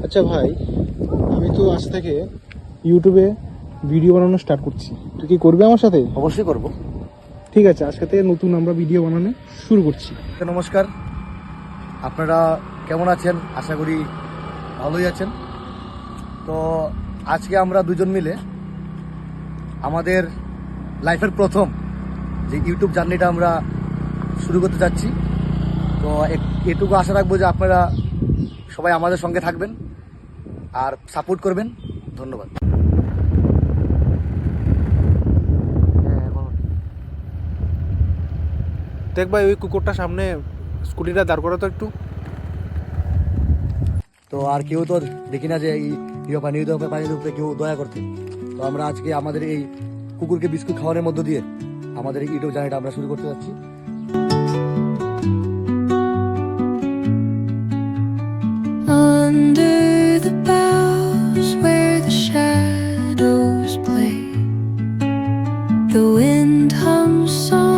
আচ্ছা ভাই, আমি তো আজ থেকে ইউটিউবে ভিডিও বানানো স্টার্ট করছি। তুই কি করবি আমার সাথে? অবশ্যই করব। ঠিক আছে, আজকে থেকে নতুন আমরা ভিডিও বানানো শুরু করছি। নমস্কার, আপনারা কেমন আছেন? আশা করি ভালোই আছেন। তো আজকে আমরা দুজন মিলে আমাদের লাইফের প্রথম যে ইউটিউব জার্নিটা আমরা শুরু করতে যাচ্ছি। তো এটুকু আশা রাখবো যে আপনারা সবাই আমাদের সঙ্গে থাকবেন আর সাপোর্ট করবেন। ধন্যবাদ। দেখ ভাই, ওই কুকুরটা সামনে স্কুটিটা দাঁড় করা তো একটু। তো আর কেউ তো দেখি না যে এই পানির উপরে কেউ দয়া করতে। তো আমরা আজকে আমাদের এই কুকুরকে বিস্কুট খাওয়ানোর মধ্য দিয়ে আমাদের এই ইউটিউব জার্নিটা আমরা শুরু করতে যাচ্ছি। Under the boughs where the shadows play, the wind hums soft.